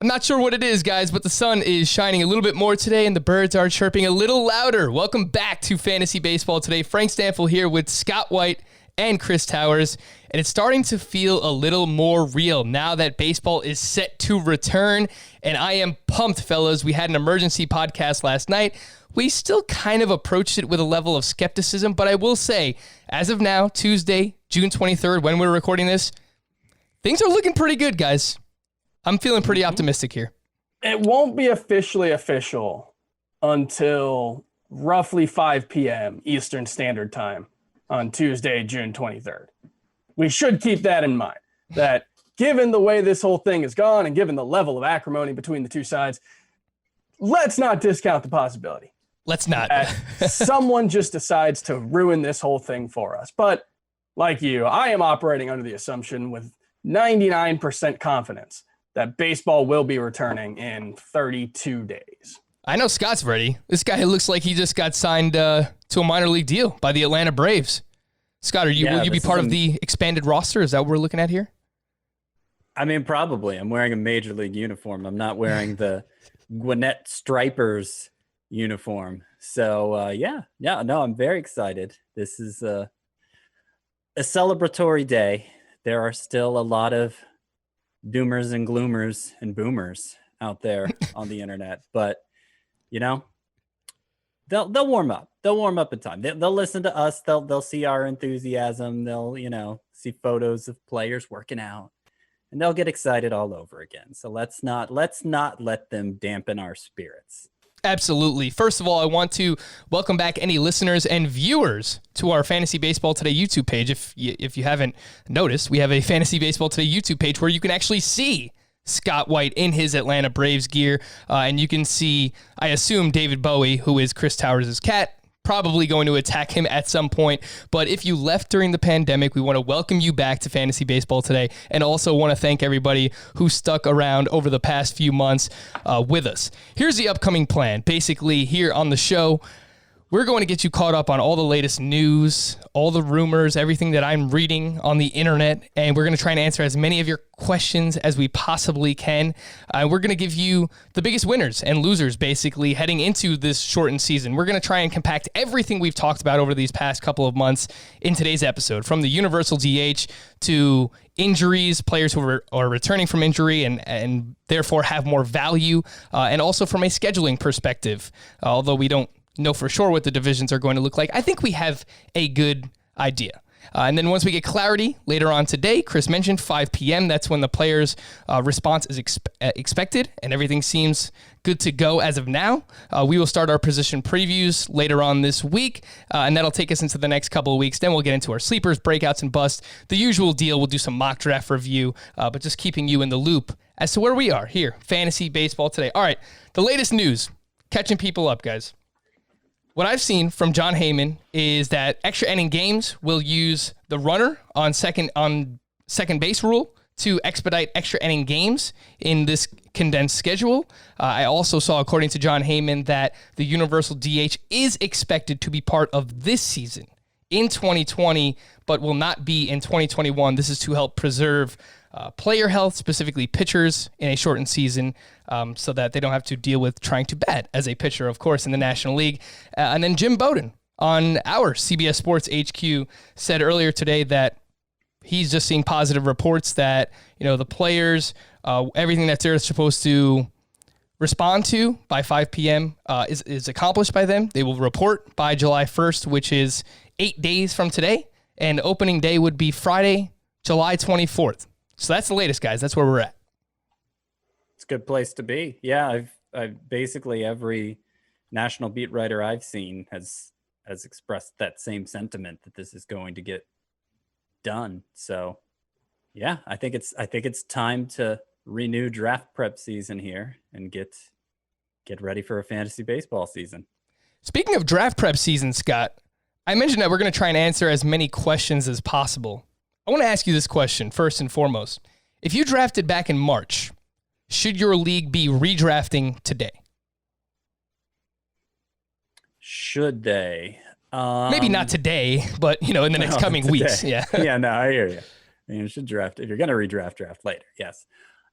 I'm not sure what it is, guys, but the sun is shining a little bit more today and the birds are chirping a little louder. Welcome back to Fantasy Baseball today. Frank Stanfield here with Scott White and Chris Towers, and it's starting to feel a little more real now that baseball is set to return, and I am pumped, fellas. We had an emergency podcast last night. We still kind of approached it with a level of skepticism, but I will say, as of now, Tuesday, June 23rd, when we're recording this, things are looking pretty good, guys. I'm feeling pretty optimistic here. It won't be officially official until roughly 5 p.m. Eastern Standard Time on Tuesday, June 23rd. We should keep that in mind, that given the way this whole thing has gone and given the level of acrimony between the two sides, let's not discount the possibility. Let's not. Someone just decides to ruin this whole thing for us. But like you, I am operating under the assumption with 99% confidence that baseball will be returning in 32 days. I know Scott's ready. This guy looks like he just got signed to a minor league deal by the Atlanta Braves. Scott, will you be part of the expanded roster? Is that what we're looking at here? I mean, probably. I'm wearing a major league uniform. I'm not wearing the Gwinnett Stripers uniform. So, I'm very excited. This is a celebratory day. There are still a lot of doomers and gloomers and boomers out there on the internet, but they'll warm up. They'll warm up in time. They'll listen to us. They'll see our enthusiasm. They'll see photos of players working out, and they'll get excited all over again. So let's not let them dampen our spirits. Absolutely. First of all, I want to welcome back any listeners and viewers to our Fantasy Baseball Today YouTube page. If you haven't noticed, we have a Fantasy Baseball Today YouTube page where you can actually see Scott White in his Atlanta Braves gear, and you can see, I assume, David Bowie, who is Chris Towers' cat, probably going to attack him at some point. But if you left during the pandemic, we want to welcome you back to Fantasy Baseball Today, and also want to thank everybody who stuck around over the past few months with us. Here's the upcoming plan. Basically, here on the show, we're going to get you caught up on all the latest news, all the rumors, everything that I'm reading on the internet, and we're going to try and answer as many of your questions as we possibly can. We're going to give you the biggest winners and losers, basically, heading into this shortened season. We're going to try and compact everything we've talked about over these past couple of months in today's episode, from the universal DH to injuries, players who are returning from injury and therefore have more value, and also from a scheduling perspective, although we don't know for sure what the divisions are going to look like. I think we have a good idea. And then once we get clarity later on today, Chris mentioned 5 p.m. That's when the players' response is expected, and everything seems good to go as of now. We will start our position previews later on this week, and that'll take us into the next couple of weeks. Then we'll get into our sleepers, breakouts, and busts. The usual deal. We'll do some mock draft review, but just keeping you in the loop as to where we are here. Fantasy Baseball Today. All right, the latest news. Catching people up, guys. What I've seen from John Heyman is that extra inning games will use the runner on second base rule to expedite extra inning games in this condensed schedule. I also saw, according to John Heyman, that the universal DH is expected to be part of this season in 2020, but will not be in 2021. This is to help preserve player health, specifically pitchers, in a shortened season, so that they don't have to deal with trying to bat as a pitcher, of course, in the National League. And then Jim Bowden on our CBS Sports HQ said earlier today that he's just seeing positive reports that, the players, everything that they're supposed to respond to by 5 p.m. Is accomplished by them. They will report by July 1st, which is 8 days from today, and opening day would be Friday, July 24th. So that's the latest, guys. That's where we're at. It's a good place to be. Yeah, I've basically every national beat writer I've seen has expressed that same sentiment that this is going to get done. So, yeah, I think it's time to renew draft prep season here and get ready for a fantasy baseball season. Speaking of draft prep season, Scott, I mentioned that we're going to try and answer as many questions as possible. I want to ask you this question first and foremost. If you drafted back in March, should your league be redrafting today? Should they? Maybe not today, but in the next coming weeks. Yeah. Yeah, no, I hear you. You should draft if you're going to redraft, draft later. Yes.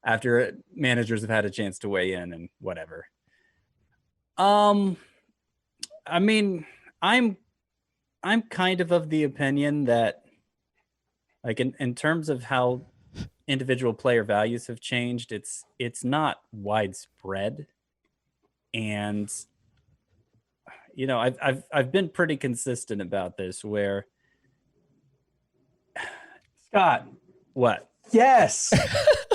after managers have had a chance to weigh in and whatever. I mean, I'm kind of the opinion that, like, in terms of how individual player values have changed, it's not widespread. And you know, I've been pretty consistent about this, where Scott. What? Yes.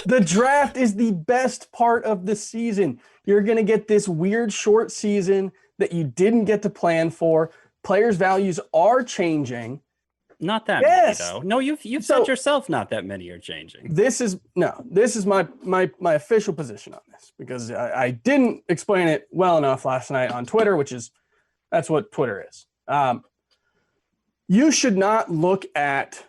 The draft is the best part of the season. You're going to get this weird short season that you didn't get to plan for. Players' values are changing. Not that Yes. many, though. No, you've said yourself not that many are changing. This is my official position on this, because I didn't explain it well enough last night on Twitter, that's what Twitter is. You should not look at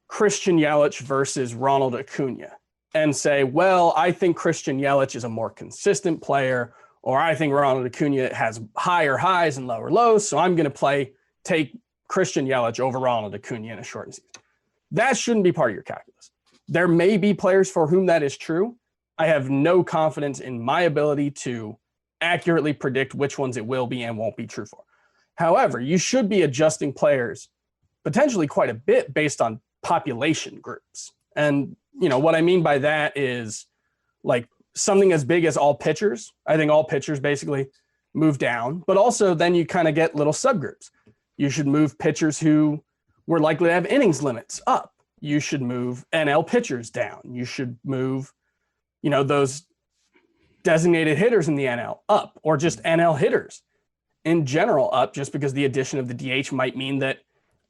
Christian Yelich versus Ronald Acuna and say, well, I think Christian Yelich is a more consistent player, or I think Ronald Acuna has higher highs and lower lows, so I'm going to take Christian Yelich over Ronald Acuna in a shortened season. That shouldn't be part of your calculus. There may be players for whom that is true. I have no confidence in my ability to accurately predict which ones it will be and won't be true for. However, you should be adjusting players potentially quite a bit based on population groups. And, you know, what I mean by that is like something as big as all pitchers. I think all pitchers basically move down, but also then you kind of get little subgroups. You should move pitchers who were likely to have innings limits up. You should move NL pitchers down. You should move, you know, those designated hitters in the NL up, or just NL hitters in general up, just because the addition of the DH might mean that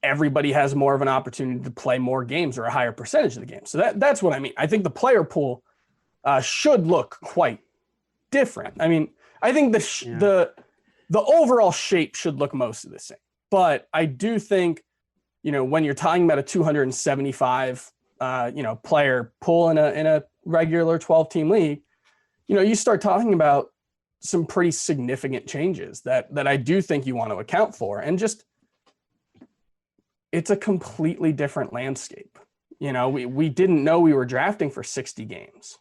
everybody has more of an opportunity to play more games or a higher percentage of the game. So that's what I mean. I think the player pool should look quite different. I mean, I think the overall shape should look most of the same. But I do think, you know, when you're talking about a 275, player pool in a regular 12-team league, you know, you start talking about some pretty significant changes that I do think you want to account for. And just, it's a completely different landscape. You know, we didn't know we were drafting for 60 games.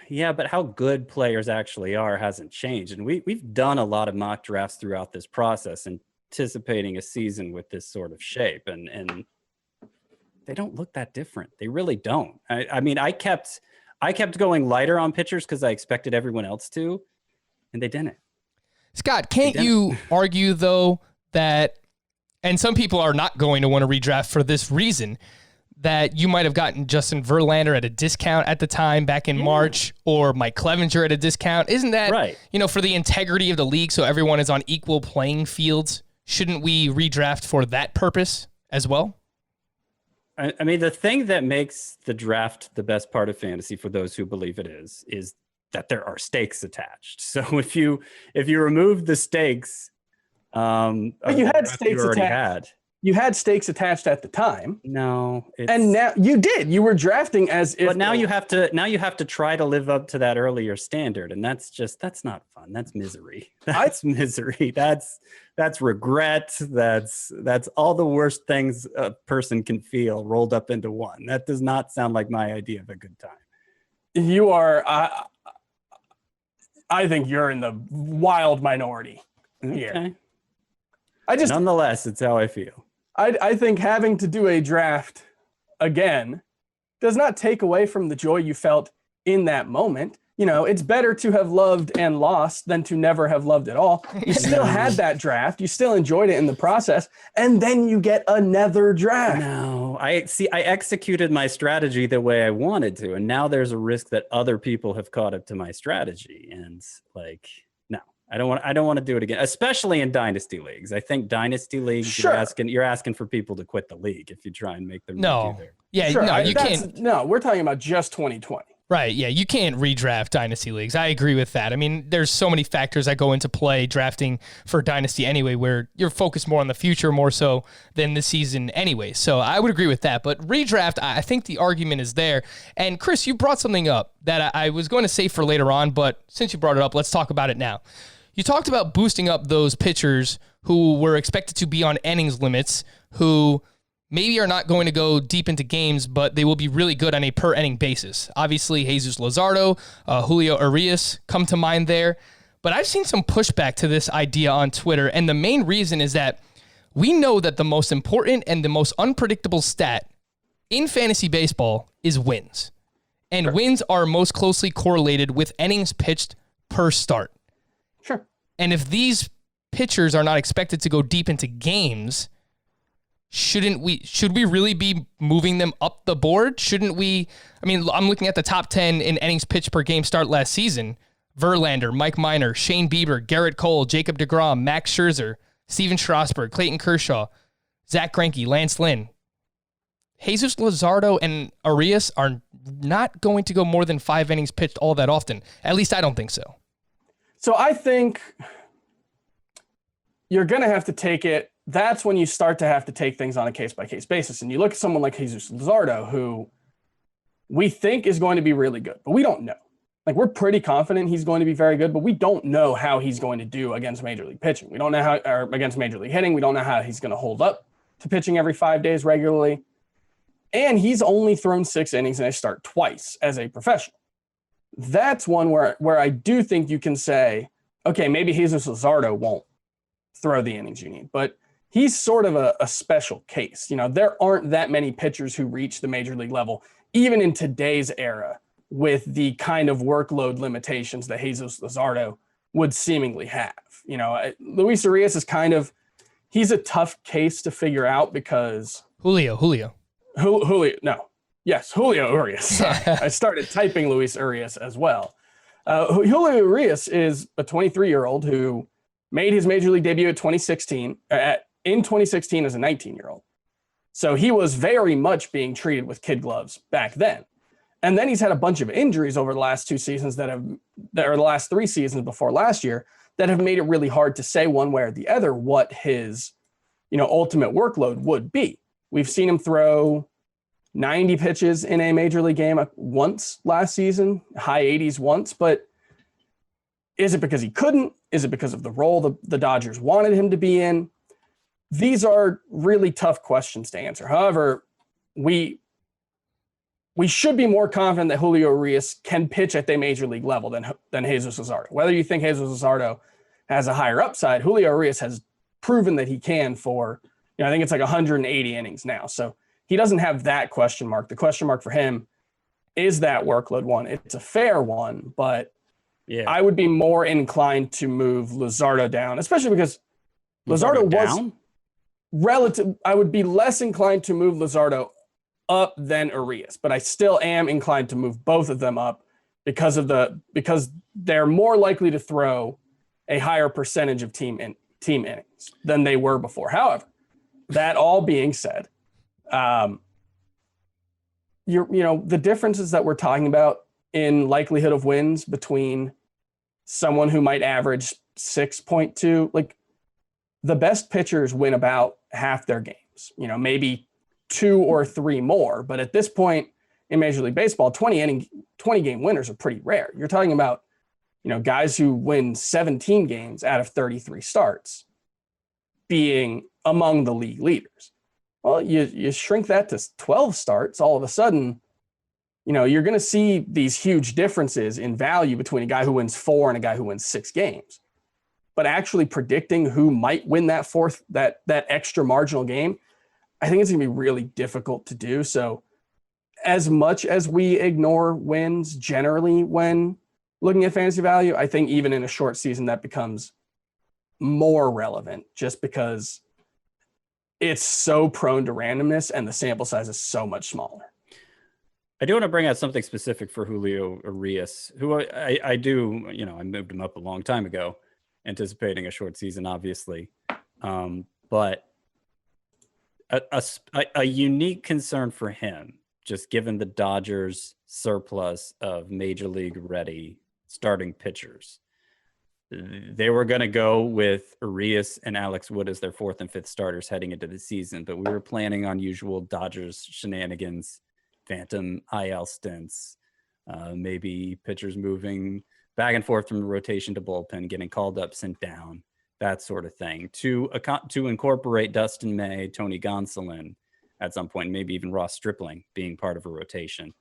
Yeah, but how good players actually are hasn't changed. And we've done a lot of mock drafts throughout this process, anticipating a season with this sort of shape, and they don't look that different. They really don't. I mean, I kept going lighter on pitchers because I expected everyone else to, and they didn't. Scott, can't you argue, though, that, and some people are not going to want to redraft for this reason, that you might have gotten Justin Verlander at a discount at the time back in March, or Mike Clevenger at a discount? Isn't that right? You know, for the integrity of the league, so everyone is on equal playing fields, shouldn't we redraft for that purpose as well? I mean, the thing that makes the draft the best part of fantasy, for those who believe it is that there are stakes attached. So if you remove the stakes, but you had stakes attached. You had stakes attached at the time. No, and now you did. You were drafting as if. But now you have to try to live up to that earlier standard, and that's not fun. That's misery. That's misery. That's regret. That's all the worst things a person can feel rolled up into one. That does not sound like my idea of a good time. You are. I think you're in the wild minority here. Okay. Nonetheless, it's how I feel. I think having to do a draft again does not take away from the joy you felt in that moment. You know, it's better to have loved and lost than to never have loved at all. You still had that draft. You still enjoyed it in the process. And then you get another draft. No, I executed my strategy the way I wanted to. And now there's a risk that other people have caught up to my strategy. And like, no, I don't want to do it again, especially in dynasty leagues. I think dynasty leagues, sure, you're asking for people to quit the league if you try and make them do their. Yeah, sure. No, you can't. No, we're talking about just 2020. Right, yeah, you can't redraft dynasty leagues. I agree with that. I mean, there's so many factors that go into play drafting for dynasty anyway, where you're focused more on the future more so than the season anyway. So I would agree with that. But redraft, I think the argument is there. And Chris, you brought something up that I was going to say for later on, but since you brought it up, let's talk about it now. You talked about boosting up those pitchers who were expected to be on innings limits, who maybe are not going to go deep into games, but they will be really good on a per inning basis. Obviously, Jesus Luzardo, Julio Urias come to mind there. But I've seen some pushback to this idea on Twitter, and the main reason is that we know that the most important and the most unpredictable stat in fantasy baseball is wins. And Sure. wins are most closely correlated with innings pitched per start. Sure. And if these pitchers are not expected to go deep into games, should we really be moving them up the board? Shouldn't we? I mean, I'm looking at the top 10 in innings pitched per game start last season. Verlander, Mike Minor, Shane Bieber, Garrett Cole, Jacob deGrom, Max Scherzer, Steven Strasburg, Clayton Kershaw, Zach Greinke, Lance Lynn. Jesus Luzardo and Urias are not going to go more than 5 innings pitched all that often. At least I don't think so. So I think you're going to have to take it. That's when you start to have to take things on a case-by-case basis. And you look at someone like Jesus Luzardo, who we think is going to be really good, but we don't know. Like, we're pretty confident he's going to be very good, but we don't know how he's going to do against Major League pitching. We don't know how, or against Major League hitting. We don't know how he's going to hold up to pitching every 5 days regularly. And he's only thrown 6 innings and I start twice as a professional. That's one where I do think you can say, okay, maybe Jesus Luzardo won't throw the innings you need, but he's sort of a special case. You know, there aren't that many pitchers who reach the major league level, even in today's era, with the kind of workload limitations that Jesus Luzardo would seemingly have. You know, Luis Urias is he's a tough case to figure out because Julio. Julio Urias. Sorry. I started typing Luis Urias as well. Julio Urias is a 23-year-old who made his major league debut in 2016 as a 19-year-old. So he was very much being treated with kid gloves back then. And then he's had a bunch of injuries over the last 2 seasons or the last 3 seasons before last year that have made it really hard to say one way or the other what his, ultimate workload would be. We've seen him throw 90 pitches in a major league game once last season, high 80s once, but is it because he couldn't? Is it because of the role the Dodgers wanted him to be in? These are really tough questions to answer. However, we should be more confident that Julio Urias can pitch at the major league level than Jesus Luzardo. Whether you think Jesus Luzardo has a higher upside, Julio Urias has proven that he can for, I think it's like 180 innings now. So he doesn't have that question mark. The question mark for him is that workload one. It's a fair one, but yeah, I would be more inclined to move Luzardo down, especially because Luzardo was relative. I would be less inclined to move Luzardo up than Urias, but I still am inclined to move both of them up because they're more likely to throw a higher percentage of team innings than they were before. However, that all being said, the differences that we're talking about in likelihood of wins between someone who might average 6.2, like the best pitchers win about half their games, maybe 2 or 3 more. But at this point in Major League Baseball, 20 game winners are pretty rare. You're talking about, guys who win 17 games out of 33 starts being among the league leaders. Well, you shrink that to 12 starts, all of a sudden, you're going to see these huge differences in value between a guy who wins 4 and a guy who wins 6 games. But actually predicting who might win that extra marginal game, I think it's going to be really difficult to do. So as much as we ignore wins generally when looking at fantasy value, I think even in a short season that becomes more relevant just because it's so prone to randomness and the sample size is so much smaller. I do want to bring out something specific for Julio Urias, who I do, I moved him up a long time ago, anticipating a short season, obviously. But a unique concern for him, just given the Dodgers' surplus of major league ready starting pitchers. They were going to go with Urias and Alex Wood as their 4th and 5th starters heading into the season, but we were planning on usual Dodgers shenanigans, phantom IL stints, maybe pitchers moving back and forth from the rotation to bullpen, getting called up, sent down, that sort of thing. To incorporate Dustin May, Tony Gonsolin, at some point, maybe even Ross Stripling being part of a rotation.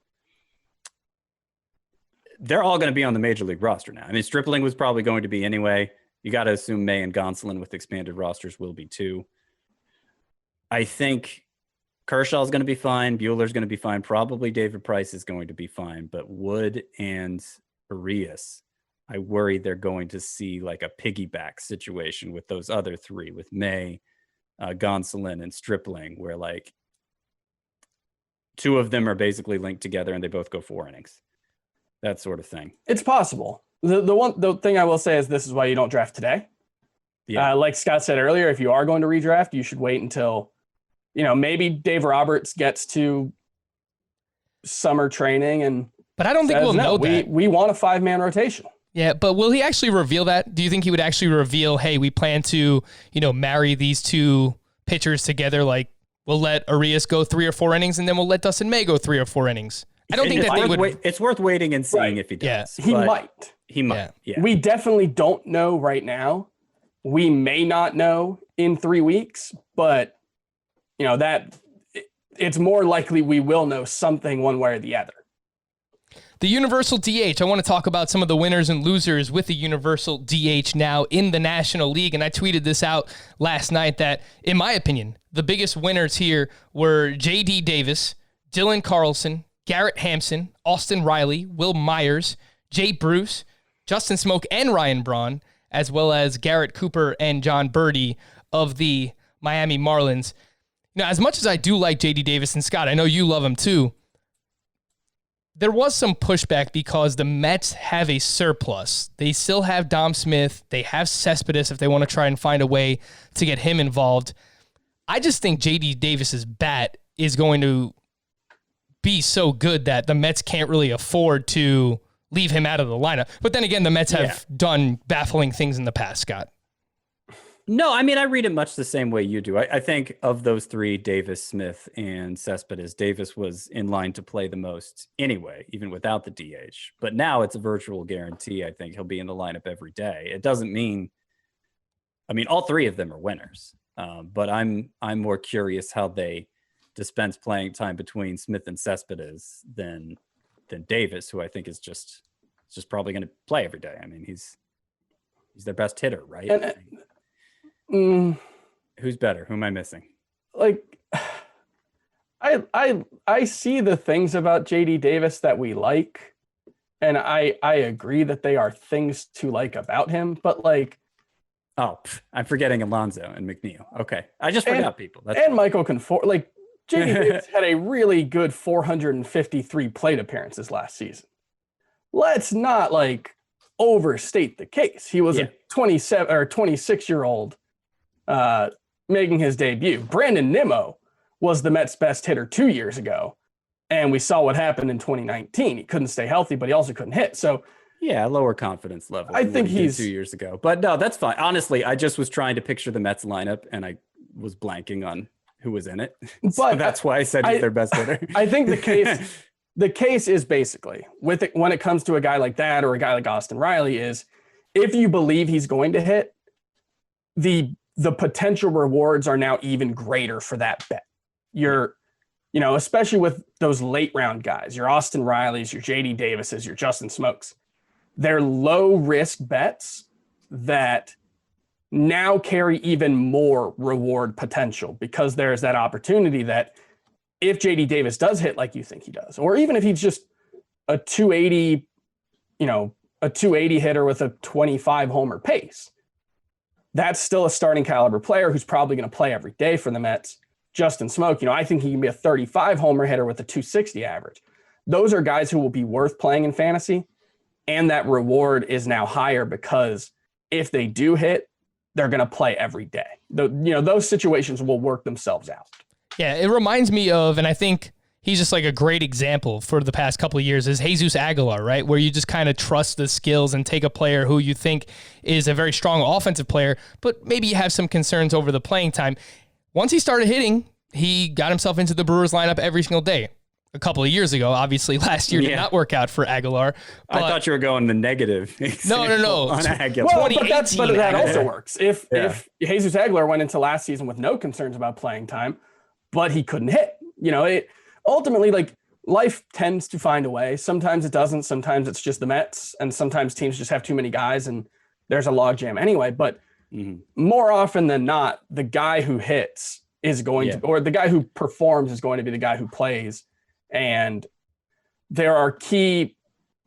They're all going to be on the major league roster now. I mean, Stripling was probably going to be anyway. You got to assume May and Gonsolin with expanded rosters will be too. I think Kershaw is going to be fine. Buehler's going to be fine. Probably David Price is going to be fine. But Wood and Arias, I worry they're going to see like a piggyback situation with those other three, with May, Gonsolin, and Stripling, where like two of them are basically linked together and they both go 4 innings. That sort of thing. It's possible. The thing I will say is this is why you don't draft today. Yeah. Like Scott said earlier, if you are going to redraft, you should wait until, maybe Dave Roberts gets to summer training but I don't think we'll know that. We want a 5-man rotation. Yeah, but will he actually reveal that? Do you think he would actually reveal, hey, we plan to, marry these two pitchers together? Like, we'll let Arias go 3 or 4 innings, and then we'll let Dustin May go 3 or 4 innings. I don't think that they would. It's worth waiting and seeing if he does. Yeah. He might. He might. Yeah. We definitely don't know right now. We may not know in 3 weeks, but that it's more likely we will know something one way or the other. The Universal DH. I want to talk about some of the winners and losers with the Universal DH now in the National League. And I tweeted this out last night that, in my opinion, the biggest winners here were J.D. Davis, Dylan Carlson, Garrett Hampson, Austin Riley, Will Myers, Jay Bruce, Justin Smoke, and Ryan Braun, as well as Garrett Cooper and John Birdie of the Miami Marlins. As much as I do like J.D. Davis, and Scott, I know you love him too, there was some pushback because the Mets have a surplus. They still have Dom Smith. They have Cespedes if they want to try and find a way to get him involved. I just think J.D. Davis's bat is going to be so good that the Mets can't really afford to leave him out of the lineup. But then again, the Mets have done baffling things in the past, Scott. No, I mean, I read it much the same way you do. I think of those three, Davis, Smith, and Cespedes, Davis was in line to play the most anyway, even without the DH. But now it's a virtual guarantee. I think he'll be in the lineup every day. It doesn't mean, all 3 of them are winners. But I'm more curious how they dispense playing time between Smith and Cespedes than Davis, who I think is just probably going to play every day. I mean, he's their best hitter, right? Who's better? Who am I missing? Like, I see the things about JD Davis that we like, and I agree that they are things to like about him, but like, I'm forgetting Alonso and McNeil. Okay, I just forgot people. That's and fine. Michael Conforto. Like, JD Davis had a really good 453 plate appearances last season. Let's not like overstate the case. He was a 27 or 26-year-old making his debut. Brandon Nimmo was the Mets' best hitter 2 years ago, and we saw what happened in 2019. He couldn't stay healthy, but he also couldn't hit. So lower confidence level. I think he's 2 years ago, but no, that's fine. Honestly, I just was trying to picture the Mets lineup, and I was blanking on who was in it. But so that's why I said he's their best hitter. I think the case is basically with it when it comes to a guy like that or a guy like Austin Riley is if you believe he's going to hit, the potential rewards are now even greater for that bet. You're, especially with those late round guys, your Austin Rileys, your JD Davises, your Justin Smokes, they're low risk bets that now carry even more reward potential because there's that opportunity that if JD Davis does hit like you think he does, or even if he's just a 280, a 280 hitter with a 25 homer pace, that's still a starting caliber player who's probably going to play every day for the Mets. Justin Smoke, I think he can be a 35 homer hitter with a 260 average. Those are guys who will be worth playing in fantasy. And that reward is now higher because if they do hit, they're going to play every day. Those situations will work themselves out. Yeah, it reminds me of, and I think he's just like a great example for the past couple of years, is Jesus Aguilar, right? Where you just kind of trust the skills and take a player who you think is a very strong offensive player, but maybe you have some concerns over the playing time. Once he started hitting, he got himself into the Brewers lineup every single day. A couple of years ago, obviously last year did not work out for Aguilar. I thought you were going the negative. No. On Aguilar. Well, but that also works. If Jesus Aguilar went into last season with no concerns about playing time, but he couldn't hit. It ultimately, like, life tends to find a way. Sometimes it doesn't. Sometimes it's just the Mets, and sometimes teams just have too many guys and there's a logjam anyway. But more often than not, the guy who hits is going to, or the guy who performs is going to be the guy who plays. And there are key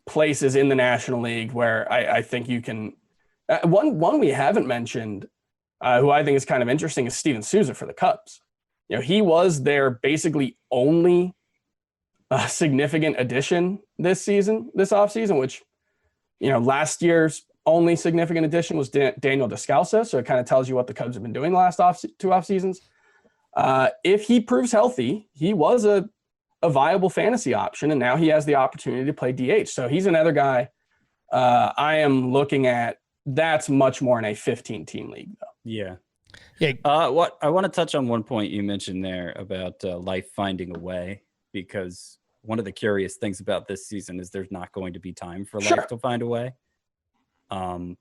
places in the National League where I think you can. One we haven't mentioned, who I think is kind of interesting, is Steven Souza for the Cubs. He was their basically only significant addition this offseason, which, last year's only significant addition was Daniel Descalso. So it kind of tells you what the Cubs have been doing the last two off seasons. If he proves healthy, he was a viable fantasy option, and now he has the opportunity to play DH. So he's another guy I am looking at. That's much more in a 15-team league, though. Yeah. Yeah. What I want to touch on one point you mentioned there about life finding a way, because one of the curious things about this season is there's not going to be time for life to find a way. And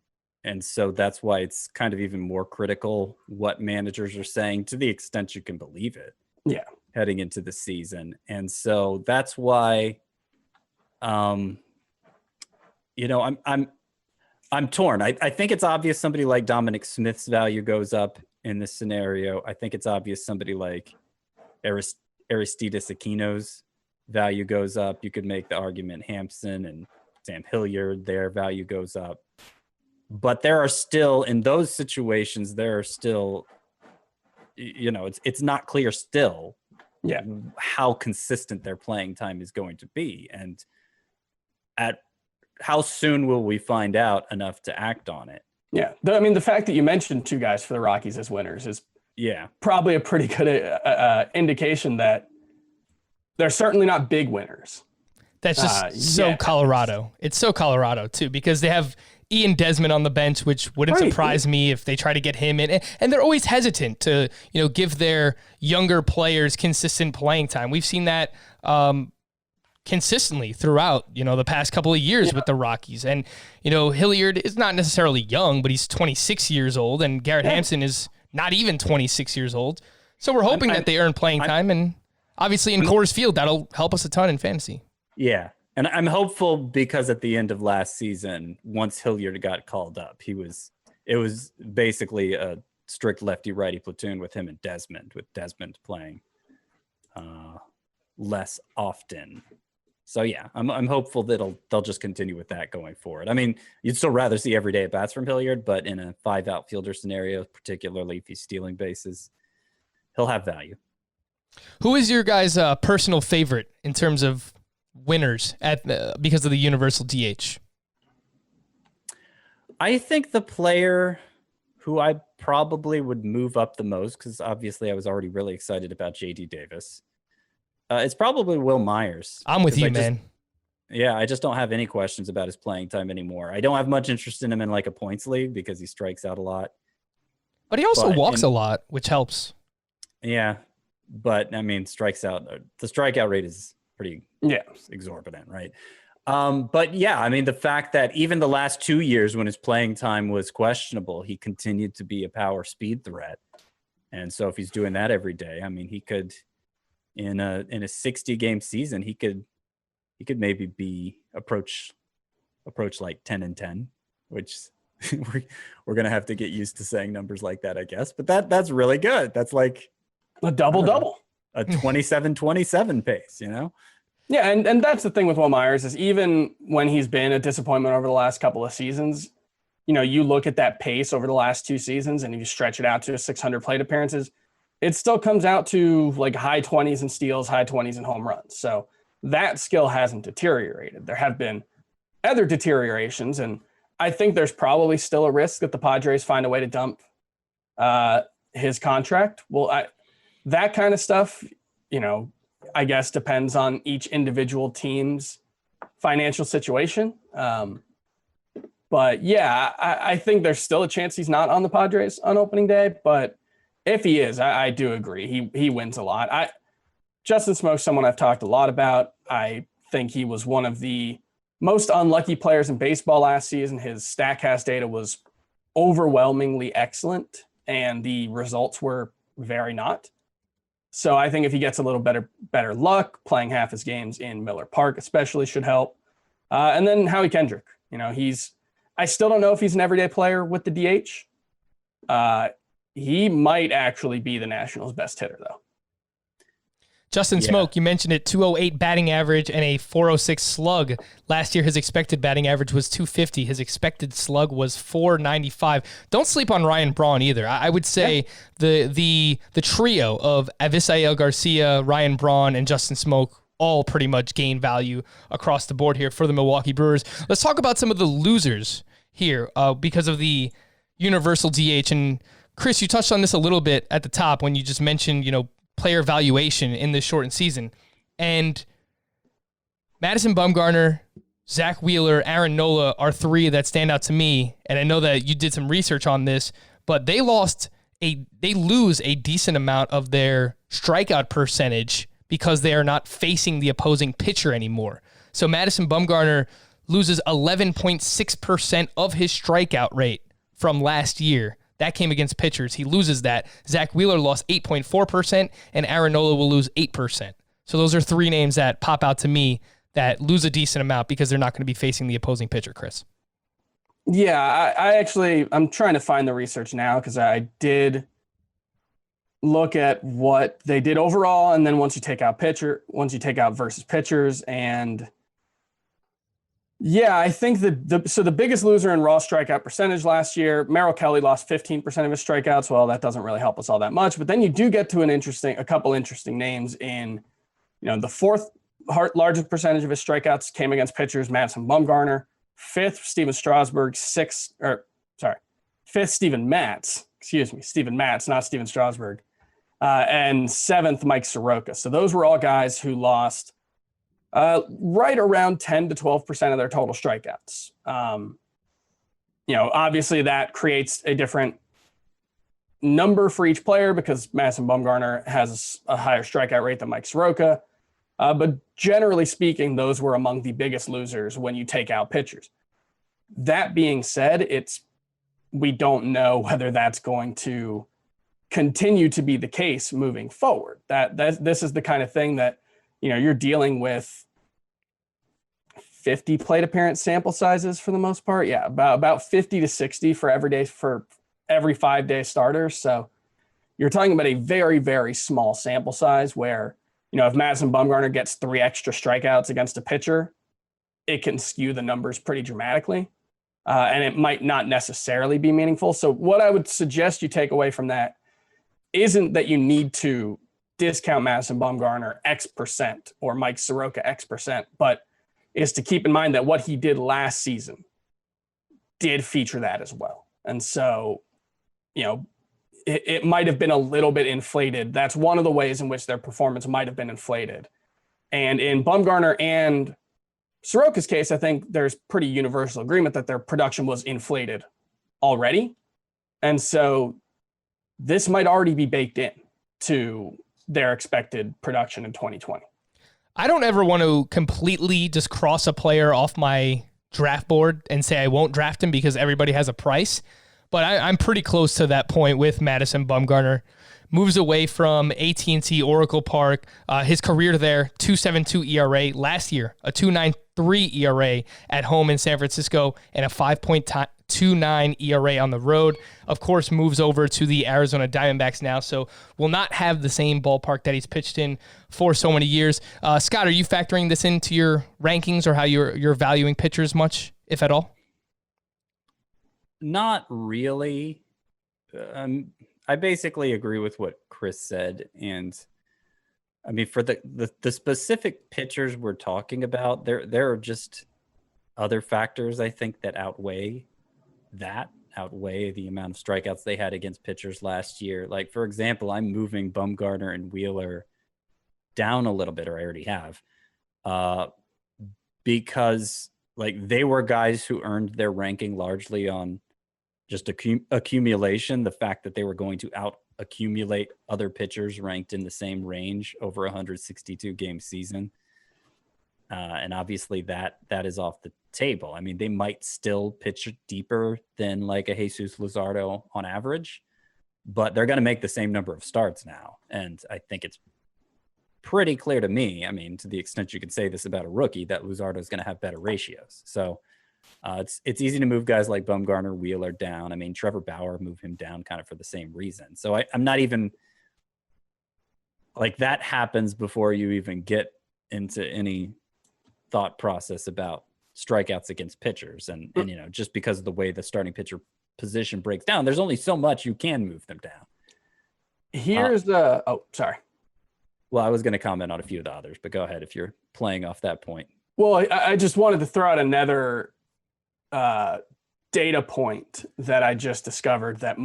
so that's why it's kind of even more critical what managers are saying, to the extent you can believe it. Yeah. Heading into the season. And so that's why, I'm torn. I think it's obvious somebody like Dominic Smith's value goes up in this scenario. I think it's obvious somebody like Aristides Aquino's value goes up. You could make the argument Hampson and Sam Hilliard, their value goes up. But there are still, in those situations, it's not clear still how consistent their playing time is going to be. And at how soon will we find out enough to act on it? Yeah. The fact that you mentioned two guys for the Rockies as winners is probably a pretty good indication that they're certainly not big winners. That's just Colorado. It's so Colorado, too, because they have Ian Desmond on the bench, which wouldn't surprise me if they try to get him in. And they're always hesitant to, give their younger players consistent playing time. We've seen that consistently throughout, the past couple of years with the Rockies. And, Hilliard is not necessarily young, but he's 26 years old, and Garrett Hampson is not even 26 years old. So we're hoping that they earn playing time, and obviously in Coors Field, that'll help us a ton in fantasy. Yeah. And I'm hopeful because at the end of last season, once Hilliard got called up, it was basically a strict lefty-righty platoon with him and Desmond, with Desmond playing less often. So yeah, I'm hopeful that they'll just continue with that going forward. I mean, you'd still rather see everyday at bats from Hilliard, but in a 5 outfielder scenario, particularly if he's stealing bases, he'll have value. Who is your guys' personal favorite in terms of winners because of the universal DH? I think the player who I probably would move up the most, because obviously I was already really excited about J.D. Davis, it's probably Will Myers. I'm with you, man. I just don't have any questions about his playing time anymore. I don't have much interest in him in like a points league because he strikes out a lot. But he also walks a lot, which helps. Yeah, but I mean, the strikeout rate is pretty exorbitant, right? But yeah, I mean, the fact that even the last 2 years when his playing time was questionable, he continued to be a power speed threat. And so if he's doing that every day, I mean, he could, in a 60 game season, he could maybe approach like 10-10, which we're going to have to get used to saying numbers like that, I guess. But that's really good. That's like a double. A 27-27 pace, Yeah, and that's the thing with Will Myers is even when he's been a disappointment over the last couple of seasons, you look at that pace over the last 2 seasons and you stretch it out to 600 plate appearances, it still comes out to like high 20s in steals, high 20s in home runs. So that skill hasn't deteriorated. There have been other deteriorations, and I think there's probably still a risk that the Padres find a way to dump his contract. Well, that kind of stuff, I guess depends on each individual team's financial situation. But yeah, I think there's still a chance he's not on the Padres on opening day. But if he is, I do agree. He wins a lot. Justin Smoke's someone I've talked a lot about. I think he was one of the most unlucky players in baseball last season. His StatCast data was overwhelmingly excellent, and the results were very not. So I think if he gets a little better luck, playing half his games in Miller Park especially should help. And then Howie Kendrick, I still don't know if he's an everyday player with the DH. He might actually be the Nationals' best hitter, though. Justin Smoke, you mentioned it, 208 batting average and a 406 slug. Last year, his expected batting average was 250. His expected slug was 495. Don't sleep on Ryan Braun either. I would say the trio of Avisail Garcia, Ryan Braun, and Justin Smoke all pretty much gain value across the board here for the Milwaukee Brewers. Let's talk about some of the losers here because of the universal DH. And Chris, you touched on this a little bit at the top when you just mentioned, player valuation in this shortened season. And Madison Bumgarner, Zach Wheeler, Aaron Nola are three that stand out to me. And I know that you did some research on this, but they lose a decent amount of their strikeout percentage because they are not facing the opposing pitcher anymore. So Madison Bumgarner loses 11.6% of his strikeout rate from last year. That came against pitchers. He loses that. Zach Wheeler lost 8.4%, and Aaron Nola will lose 8%. So those are three names that pop out to me that lose a decent amount because they're not going to be facing the opposing pitcher, Chris. Yeah, I'm trying to find the research now because I did look at what they did overall, and then once you take out versus pitchers, and yeah, I think the biggest loser in raw strikeout percentage last year, Merrill Kelly lost 15% of his strikeouts. Well, that doesn't really help us all that much. But then you do get to a couple interesting names in, the fourth largest percentage of his strikeouts came against pitchers, Madison Bumgarner. Fifth, Steven Matz. Steven Matz, not Steven Strasburg. And seventh, Mike Soroka. So those were all guys who lost right around 10 to 12% of their total strikeouts. Obviously that creates a different number for each player because Madison Bumgarner has a higher strikeout rate than Mike Soroka. But generally speaking, those were among the biggest losers when you take out pitchers. That being said, we don't know whether that's going to continue to be the case moving forward. This is the kind of thing that you're dealing with 50 plate appearance sample sizes for the most part. Yeah, about 50 to 60 for every 5-day starters. So you're talking about a very, very small sample size where, if Madison Bumgarner gets 3 extra strikeouts against a pitcher, it can skew the numbers pretty dramatically. And it might not necessarily be meaningful. So what I would suggest you take away from that isn't that you need to discount Madison Bumgarner X percent or Mike Soroka X percent, but is to keep in mind that what he did last season did feature that as well. And so, it might have been a little bit inflated. That's one of the ways in which their performance might have been inflated. And in Bumgarner and Soroka's case, I think there's pretty universal agreement that their production was inflated already. And so this might already be baked in to their expected production in 2020. I don't ever want to completely just cross a player off my draft board and say I won't draft him because everybody has a price. But I'm pretty close to that point with Madison Bumgarner. Moves away from AT&T Oracle Park. His career there, 2.72 ERA. Last year, a 2.93 ERA at home in San Francisco and a 5.29 ERA on the road. Of course, moves over to the Arizona Diamondbacks now, so will not have the same ballpark that he's pitched in for so many years. Scott, are you factoring this into your rankings or how you're valuing pitchers much, if at all? Not really. I basically agree with what Chris said. And I mean, for the specific pitchers we're talking about, there are just other factors, I think, that outweigh the amount of strikeouts they had against pitchers last year. Like, for example, I'm moving Bumgarner and Wheeler down a little bit, or I already have, because like they were guys who earned their ranking largely on just accumulation, the fact that they were going to out accumulate other pitchers ranked in the same range over a 162 game season. And obviously that is off the table. I mean, they might still pitch deeper than like a Jesus Luzardo on average, but they're going to make the same number of starts now. And I think it's pretty clear to me, I mean, to the extent you could say this about a rookie, that Luzardo is going to have better ratios. So it's easy to move guys like Bumgarner, Wheeler down. I mean, Trevor Bauer, move him down kind of for the same reason. So I'm not even like, that happens before you even get into any thought process about strikeouts against pitchers. And you know, just because of the way the starting pitcher position breaks down, there's only so much you can move them down. Here's sorry. Well, I was going to comment on a few of the others, but go ahead if you're playing off that point. Well, I just wanted to throw out another data point that I just discovered that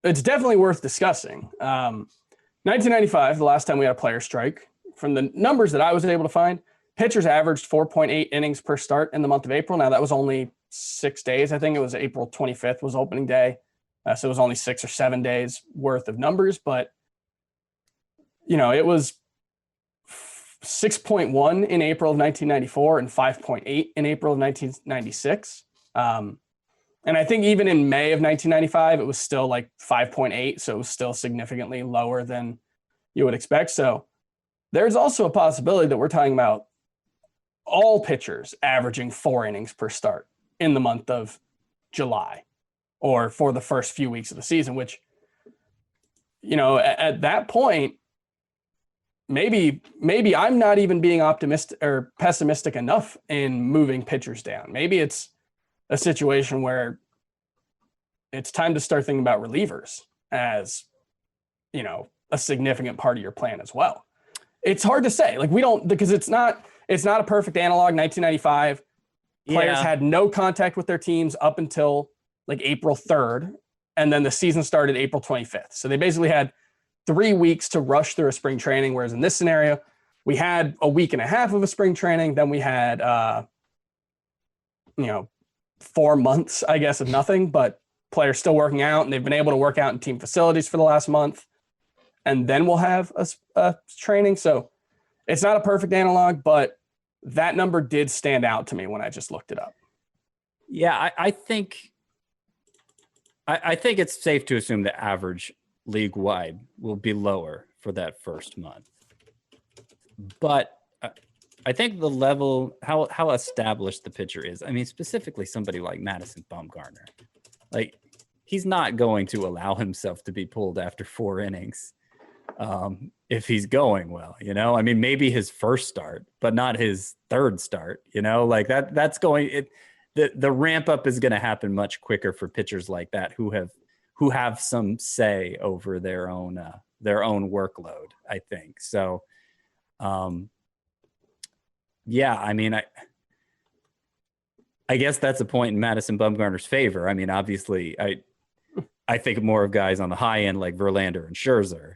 it's definitely worth discussing. 1995, the last time we had a player strike, from the numbers that I was able to find, pitchers averaged 4.8 innings per start in the month of April. Now, that was only 6 days. I think it was April 25th was opening day. So it was only 6 or 7 days worth of numbers. But, you know, it was 6.1 in April of 1994 and 5.8 in April of 1996. And I think even in May of 1995, it was still like 5.8. So it was still significantly lower than you would expect. So there's also a possibility that we're talking about all pitchers averaging 4 innings per start in the month of July or for the first few weeks of the season, which, you know, at that point, maybe I'm not even being optimistic or pessimistic enough in moving pitchers down. Maybe it's a situation where it's time to start thinking about relievers as, you know, a significant part of your plan as well. It's hard to say, like, we don't, because it's not a perfect analog. 1995 players had no contact with their teams up until like April 3rd. And then the season started April 25th. So they basically had 3 weeks to rush through a spring training. Whereas in this scenario, we had a week and a half of a spring training. Then we had, 4 months, I guess, of nothing, but players still working out, and they've been able to work out in team facilities for the last month. And then we'll have a training. So it's not a perfect analog, but that number did stand out to me when I just looked it up. Yeah, I think it's safe to assume the average league-wide will be lower for that first month. But I think the level, how established the pitcher is, I mean, specifically somebody like Madison Bumgarner, like, he's not going to allow himself to be pulled after 4 innings if he's going well, you know? I mean, maybe his first start, but not his third start, you know? Like that's going, the ramp up is going to happen much quicker for pitchers like that who have some say over their own workload, I think. So, yeah, I mean, I guess that's a point in Madison Bumgarner's favor. I mean, obviously, I think more of guys on the high end like Verlander and Scherzer.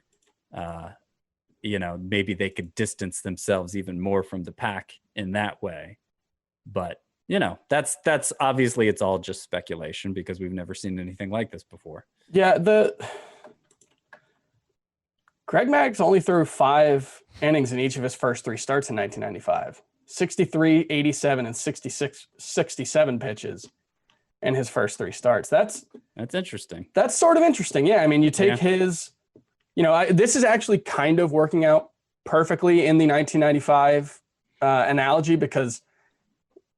You know, maybe they could distance themselves even more from the pack in that way. But, you know, that's obviously, it's all just speculation because we've never seen anything like this before. Yeah, Greg Maddux only threw 5 innings in each of his first 3 starts in 1995. 63, 87, and 67 pitches in his first 3 starts. That's interesting. That's sort of interesting. Yeah, I mean, you take his, you know, this is actually kind of working out perfectly in the 1995 analogy, because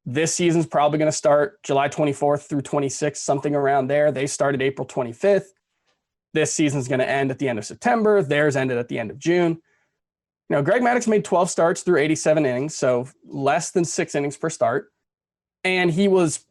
this season's probably going to start July 24th through 26th, something around there. They started April 25th. This season's going to end at the end of September. Theirs ended at the end of June. You know, Greg Maddux made 12 starts through 87 innings, so less than 6 innings per start. And he was